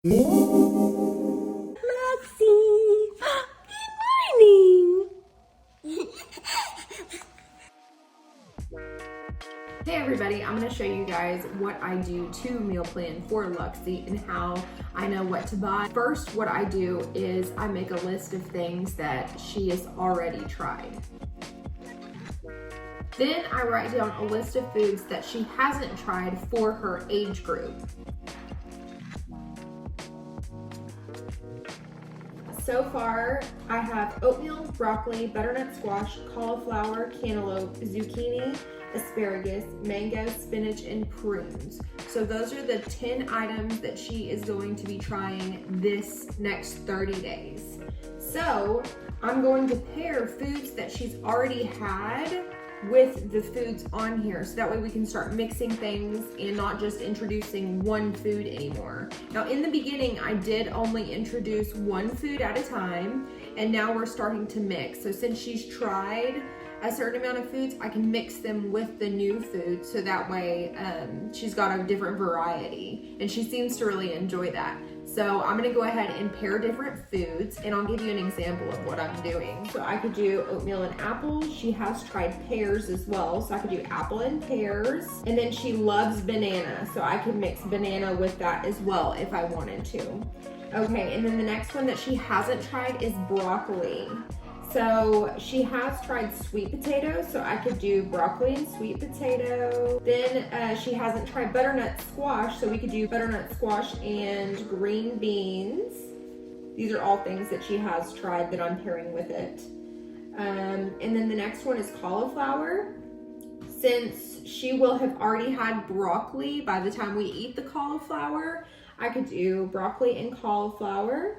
Luxie! Good morning! Hey everybody, I'm going to show you guys what I do to meal plan for Luxie and how I know what to buy. First, what I do is I make a list of things that she has already tried. Then I write down a list of foods that she hasn't tried for her age group. So far, I have oatmeal, broccoli, butternut squash, cauliflower, cantaloupe, zucchini, asparagus, mango, spinach, and prunes. So those are the 10 items that she is going to be trying this next 30 days. So I'm going to pair foods that she's already had with the foods on here, so that way we can start mixing things and not just introducing one food anymore. Now in the beginning I did only introduce one food at a time, and now we're starting to mix. So since she's tried a certain amount of foods, I can mix them with the new food, so that way she's got a different variety, and she seems to really enjoy that. So I'm gonna go ahead and pair different foods, and I'll give you an example of what I'm doing. So I could do oatmeal and apple. She has tried pears as well, so I could do apple and pears. And then she loves banana, so I could mix banana with that as well if I wanted to. Okay, and then the next one that she hasn't tried is broccoli. So she has tried sweet potato, so I could do broccoli and sweet potato. Then she hasn't tried butternut squash, so we could do butternut squash and green beans. These are all things that she has tried that I'm pairing with it. And then the next one is cauliflower. Since she will have already had broccoli by the time we eat the cauliflower, I could do broccoli and cauliflower.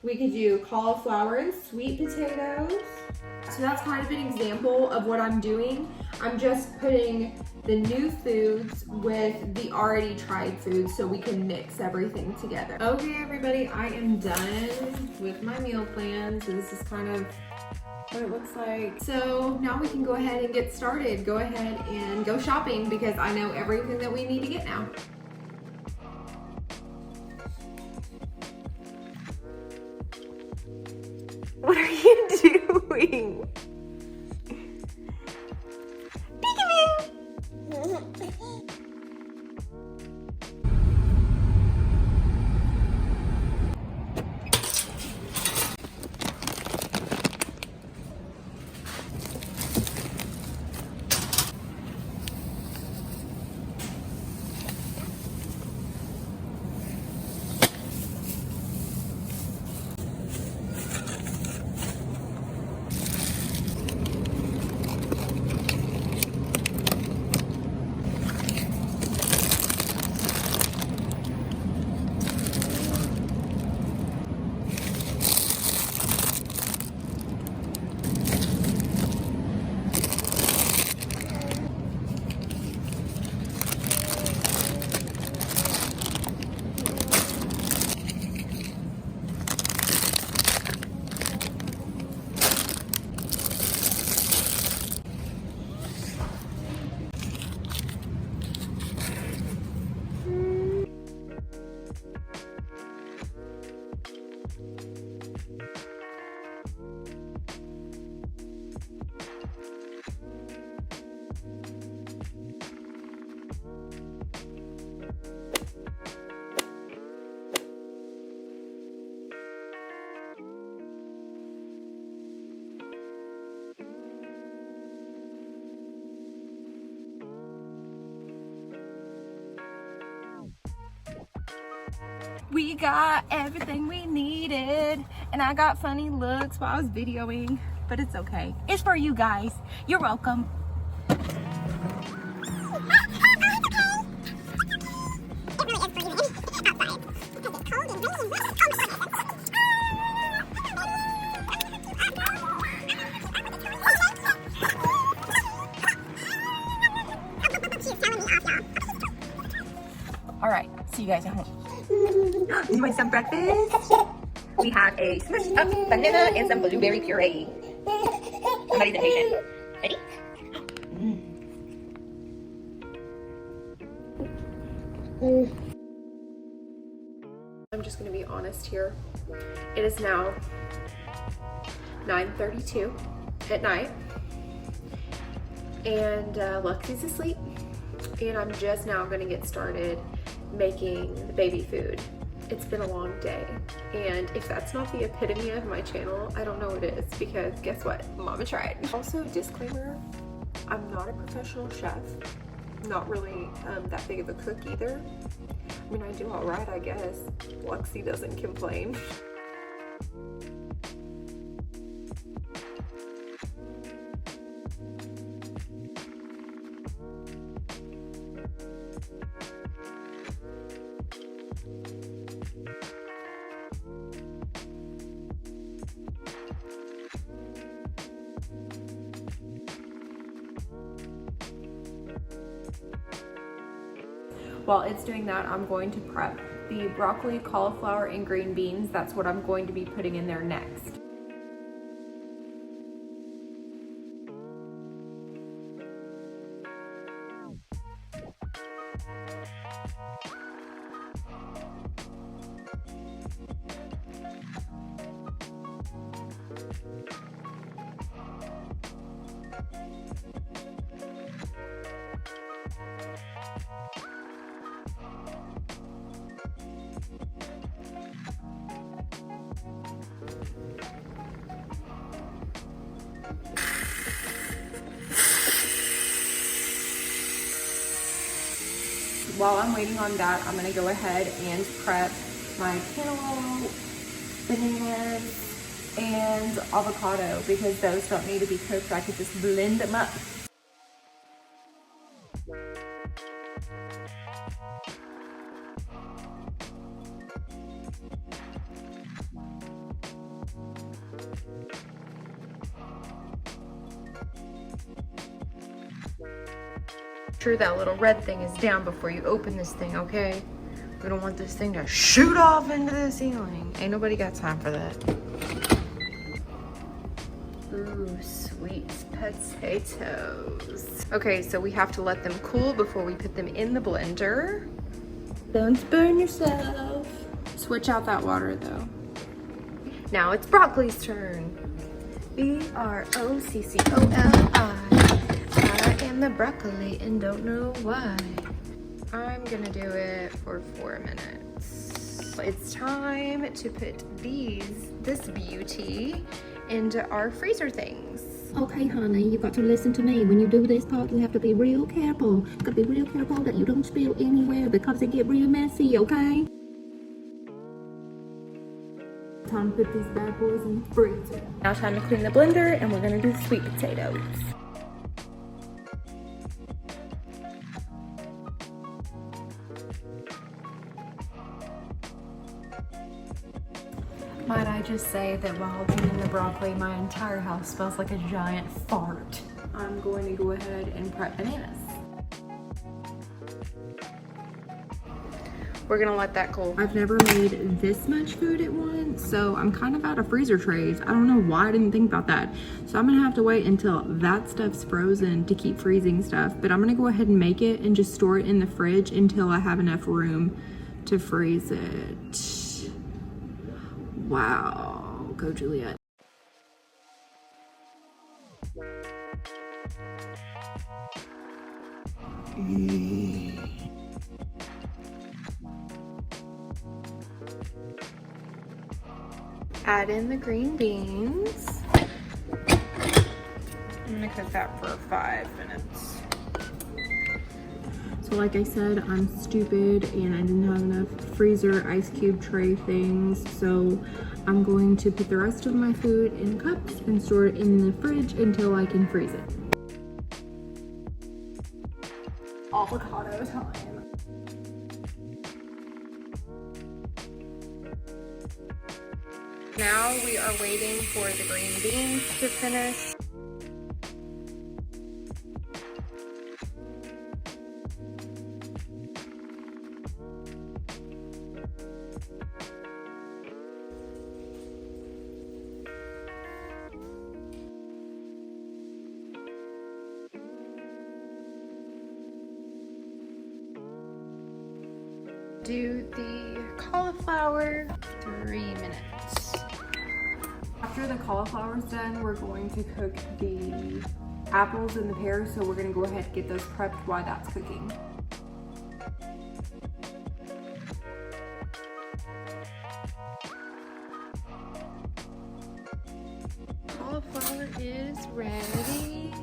We could do cauliflower and sweet potatoes. So that's kind of an example of what I'm doing. I'm just putting the new foods with the already tried foods so we can mix everything together. Okay everybody, I am done with my meal plan. So this is kind of what it looks like. So now we can go ahead and get started. Go ahead and go shopping because I know everything that we need to get now. What are you doing? Peekaboo! We got everything we needed, and I got funny looks while I was videoing, but it's okay. It's for you guys. You're welcome. All right, see you guys at home. You want some breakfast? We have a smushed up banana and some blueberry puree. Somebody's impatient. Ready? I'm just gonna be honest here. It is now 9:32 at night, and Lexi's asleep, and I'm just now gonna get started making the baby food. It's been a long day, and if that's not the epitome of my channel, I don't know what it is, because guess what? Mama tried. Also, disclaimer, I'm not a professional chef. Not really that big of a cook either. I mean, I do all right, I guess. Lexi doesn't complain. While it's doing that, I'm going to prep the broccoli, cauliflower, and green beans. That's what I'm going to be putting in there next. While I'm waiting on that, I'm gonna go ahead and prep my cantaloupe, bananas, and avocado, because those don't need to be cooked. I could just blend them up. Sure that little red thing is down before you open this thing, okay? We don't want this thing to shoot off into the ceiling. Ain't nobody got time for that. Ooh, sweet potatoes. Okay, so we have to let them cool before we put them in the blender. Don't burn yourself. Switch out that water though. Now it's broccoli's turn. B-R-O-C-C-O-L-I. I am the broccoli and don't know why. I'm gonna do it for 4 minutes. It's time to put this beauty into our freezer things. Okay, honey, you got to listen to me. When you do this part, you have to be real careful. You gotta be real careful that you don't spill anywhere, because it get real messy, okay? Time to put these bad boys in the freezer. Now time to clean the blender, and we're gonna do sweet potatoes. Might I just say that while doing the broccoli, my entire house smells like a giant fart. I'm going to go ahead and prep bananas. We're gonna let that cool. I've never made this much food at once, so I'm kind of out of freezer trays. I don't know why I didn't think about that. So I'm gonna have to wait until that stuff's frozen to keep freezing stuff. But I'm gonna go ahead and make it and just store it in the fridge until I have enough room to freeze it. Wow, go Juliet. Add in the green beans. I'm gonna cook that for 5 minutes. So like I said, I'm stupid and I didn't have enough freezer ice cube tray things. So I'm going to put the rest of my food in cups and store it in the fridge until I can freeze it. Avocado time. Now we are waiting for the green beans to finish. Do the cauliflower, 3 minutes. After the cauliflower's done, we're going to cook the apples and the pears, so we're gonna go ahead and get those prepped while that's cooking. Cauliflower is ready.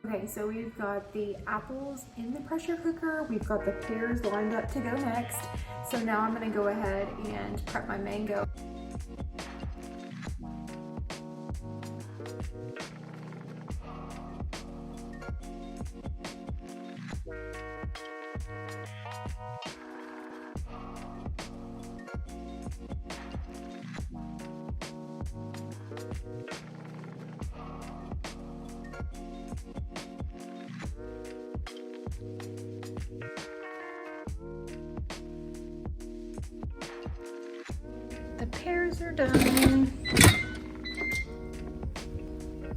Okay, so we've got the apples in the pressure cooker. We've got the pears lined up to go next. So now I'm gonna go ahead and prep my mango. The pears are done.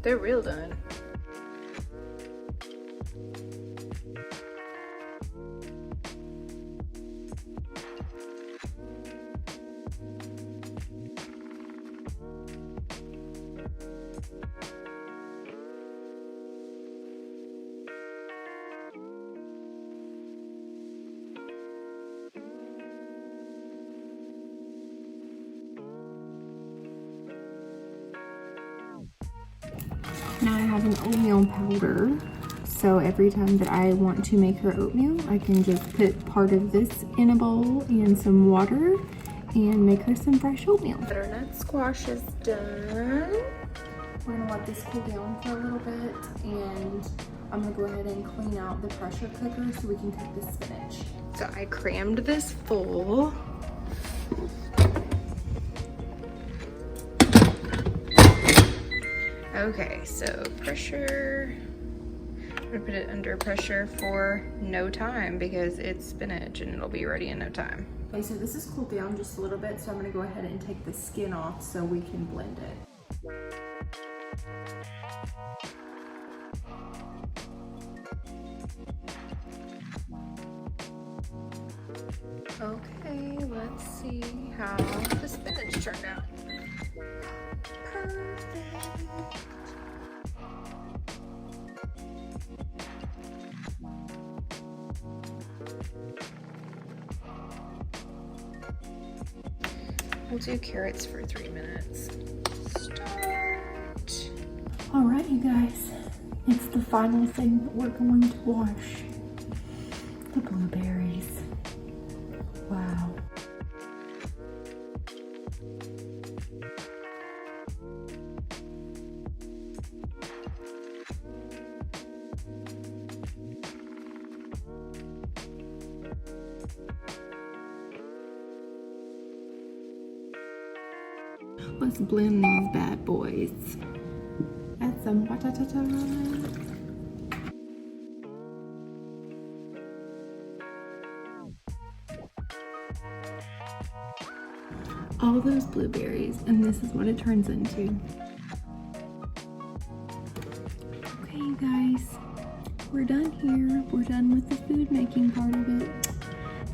They're real done. Now I have an oatmeal powder, so every time that I want to make her oatmeal, I can just put part of this in a bowl and some water and make her some fresh oatmeal. Butternut squash is done. We're gonna let this cool down for a little bit, and I'm gonna go ahead and clean out the pressure cooker so we can cook the spinach. So I crammed this full. Okay, so pressure, I'm gonna put it under pressure for no time because it's spinach and it'll be ready in no time. Okay, so this is cooled down just a little bit, so I'm gonna go ahead and take the skin off so we can blend it. Okay, let's see how the spinach turned out. Perfect. We'll do carrots for 3 minutes. Start. All right, you guys, it's the final thing that we're going to wash. The blueberries. Wow. Let's blend these bad boys. Add some ta-ta-ta-ta. All those blueberries, and this is what it turns into. Okay, you guys, we're done here. We're done with the food making part of it.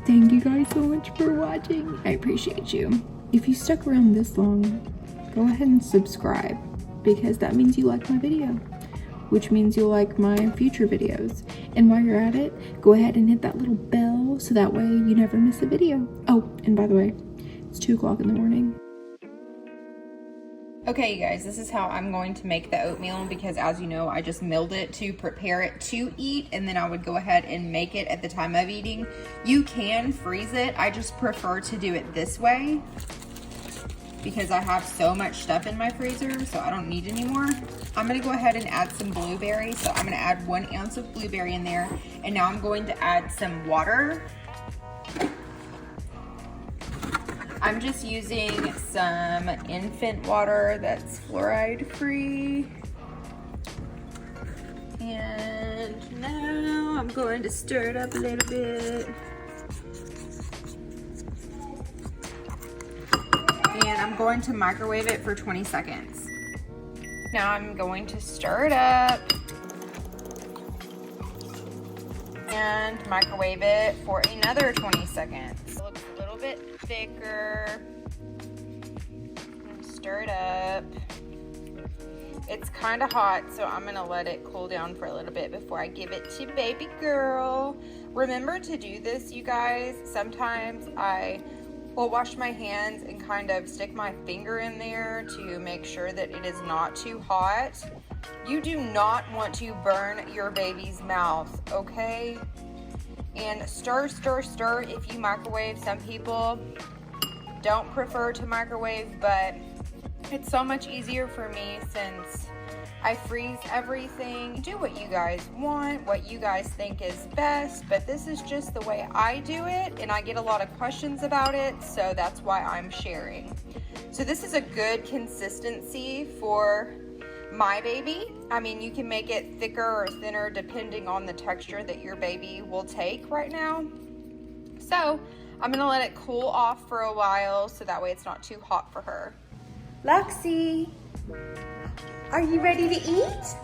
Thank you guys so much for watching. I appreciate you. If you stuck around this long, go ahead and subscribe, because that means you like my video, which means you'll like my future videos. And while you're at it, go ahead and hit that little bell so that way you never miss a video. Oh, and by the way, it's 2 o'clock in the morning. Okay, you guys, this is how I'm going to make the oatmeal because, as you know, I just milled it to prepare it to eat, and then I would go ahead and make it at the time of eating. You can freeze it. I just prefer to do it this way because I have so much stuff in my freezer, so I don't need any more. I'm gonna go ahead and add some blueberries. So I'm gonna add 1 ounce of blueberry in there, and now I'm going to add some water. I'm just using some infant water that's fluoride free. And now I'm going to stir it up a little bit. I'm going to microwave it for 20 seconds. Now I'm going to stir it up and microwave it for another 20 seconds. It looks a little bit thicker. Stir it up. It's kind of hot, so I'm gonna let it cool down for a little bit before I give it to baby girl. Remember to do this, you guys. Sometimes I will wash my hands and kind of stick my finger in there to make sure that it is not too hot. You do not want to burn your baby's mouth, okay? And stir, stir, stir if you microwave. Some people don't prefer to microwave, but it's so much easier for me since I freeze everything. Do what you guys want, what you guys think is best, but this is just the way I do it, and I get a lot of questions about it, so that's why I'm sharing. So this is a good consistency for my baby. I mean, you can make it thicker or thinner depending on the texture that your baby will take right now. So I'm gonna let it cool off for a while so that way it's not too hot for her. Luxie, are you ready to eat?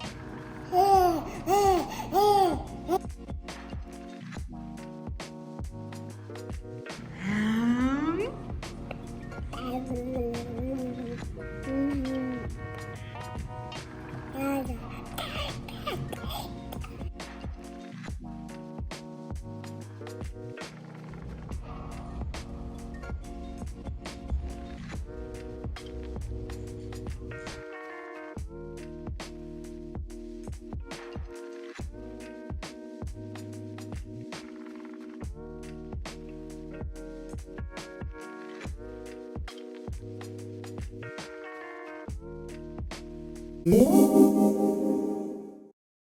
Ooh.